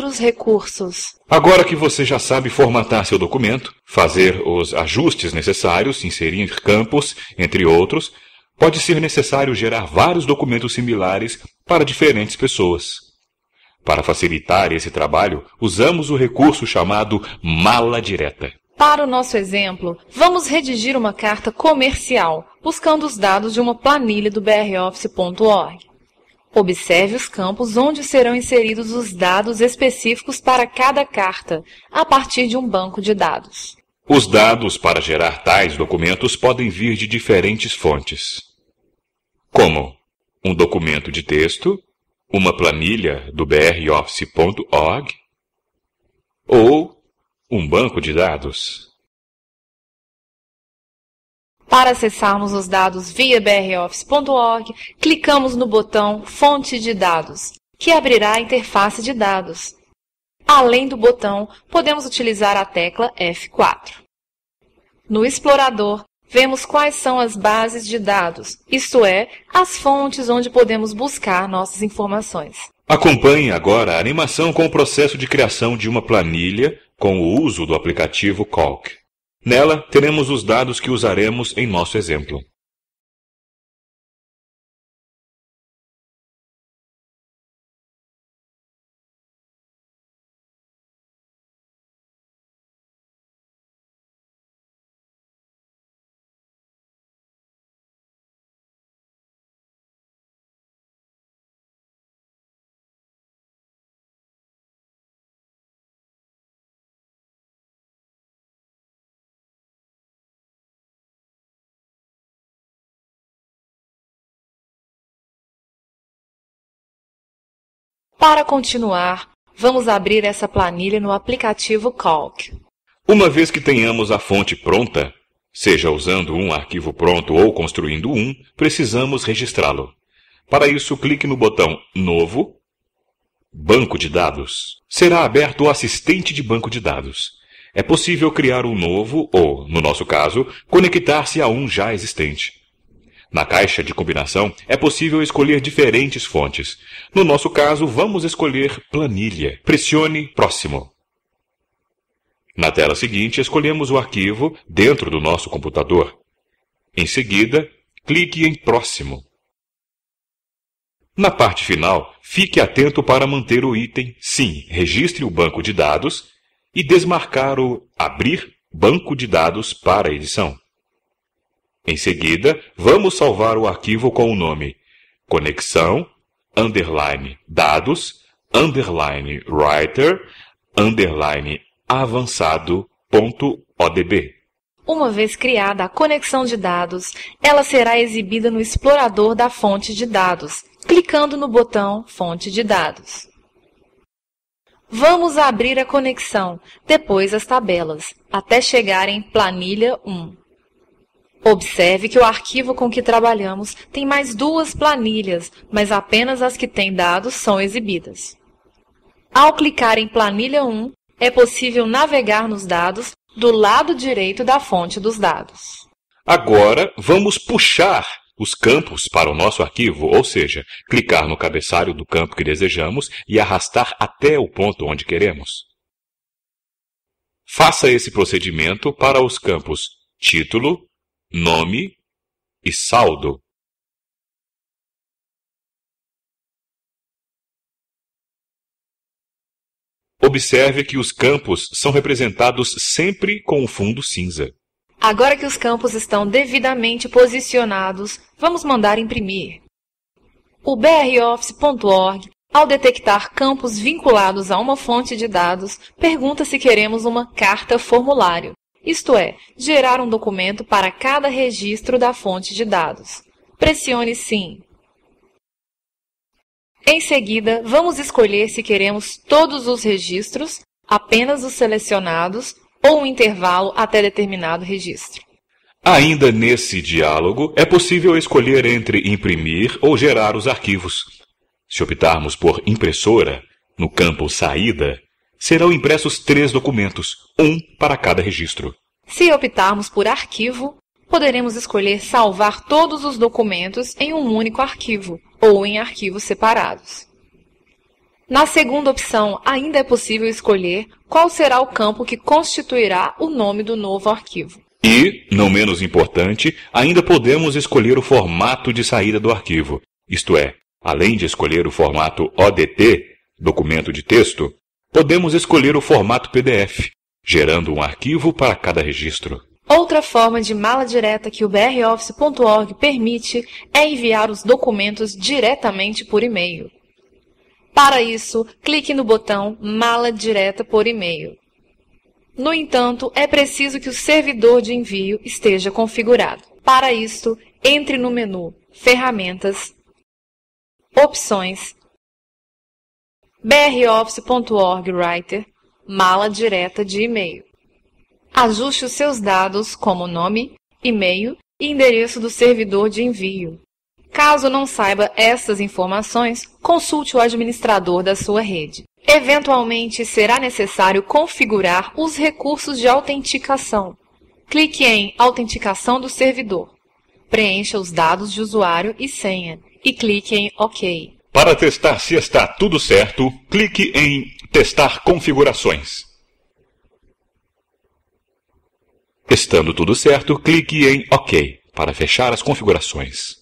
outros recursos. Agora que você já sabe formatar seu documento, fazer os ajustes necessários, inserir campos, entre outros, pode ser necessário gerar vários documentos similares para diferentes pessoas. Para facilitar esse trabalho, usamos o recurso chamado mala direta. Para o nosso exemplo, vamos redigir uma carta comercial, buscando os dados de uma planilha do broffice.org. Observe os campos onde serão inseridos os dados específicos para cada carta, a partir de um banco de dados. Os dados para gerar tais documentos podem vir de diferentes fontes, como um documento de texto, uma planilha do broffice.org ou um banco de dados. Para acessarmos os dados via broffice.org, clicamos no botão Fonte de Dados, que abrirá a interface de dados. Além do botão, podemos utilizar a tecla F4. No explorador, vemos quais são as bases de dados, isto é, as fontes onde podemos buscar nossas informações. Acompanhe agora a animação com o processo de criação de uma planilha com o uso do aplicativo Calc. Nela, teremos os dados que usaremos em nosso exemplo. Para continuar, vamos abrir essa planilha no aplicativo Calc. Uma vez que tenhamos a fonte pronta, seja usando um arquivo pronto ou construindo um, precisamos registrá-lo. Para isso, clique no botão Novo, Banco de Dados. Será aberto o assistente de banco de dados. É possível criar um novo ou, no nosso caso, conectar-se a um já existente. Na caixa de combinação, é possível escolher diferentes fontes. No nosso caso, vamos escolher planilha. Pressione Próximo. Na tela seguinte, escolhemos o arquivo dentro do nosso computador. Em seguida, clique em Próximo. Na parte final, fique atento para manter o item Sim, registre o banco de dados e desmarcar o Abrir banco de dados para edição. Em seguida, vamos salvar o arquivo com o nome conexão, dados, writer, avançado.odb. Uma vez criada a conexão de dados, ela será exibida no explorador da fonte de dados, clicando no botão Fonte de Dados. Vamos abrir a conexão, depois as tabelas, até chegar em Planilha 1. Observe que o arquivo com que trabalhamos tem mais duas planilhas, mas apenas as que têm dados são exibidas. Ao clicar em Planilha 1, é possível navegar nos dados do lado direito da fonte dos dados. Agora, vamos puxar os campos para o nosso arquivo, ou seja, clicar no cabeçalho do campo que desejamos e arrastar até o ponto onde queremos. Faça esse procedimento para os campos Título, Nome e Saldo. Observe que os campos são representados sempre com o fundo cinza. Agora que os campos estão devidamente posicionados, vamos mandar imprimir. O broffice.org, ao detectar campos vinculados a uma fonte de dados, pergunta se queremos uma carta formulário. Isto é, gerar um documento para cada registro da fonte de dados. Pressione Sim. Em seguida, vamos escolher se queremos todos os registros, apenas os selecionados ou um intervalo até determinado registro. Ainda nesse diálogo, é possível escolher entre imprimir ou gerar os arquivos. Se optarmos por impressora, no campo Saída, serão impressos 3 documentos, um para cada registro. Se optarmos por arquivo, poderemos escolher salvar todos os documentos em um único arquivo ou em arquivos separados. Na segunda opção, ainda é possível escolher qual será o campo que constituirá o nome do novo arquivo. E, não menos importante, ainda podemos escolher o formato de saída do arquivo, isto é, além de escolher o formato ODT, documento de texto, podemos escolher o formato PDF, gerando um arquivo para cada registro. Outra forma de mala direta que o broffice.org permite é enviar os documentos diretamente por e-mail. Para isso, clique no botão Mala direta por e-mail. No entanto, é preciso que o servidor de envio esteja configurado. Para isto, entre no menu Ferramentas, Opções, broffice.org Writer, Mala direta de e-mail. Ajuste os seus dados como nome, e-mail e endereço do servidor de envio. Caso não saiba essas informações, consulte o administrador da sua rede. Eventualmente, será necessário configurar os recursos de autenticação. Clique em Autenticação do servidor. Preencha os dados de usuário e senha e clique em OK. Para testar se está tudo certo, clique em Testar configurações. Estando tudo certo, clique em OK para fechar as configurações.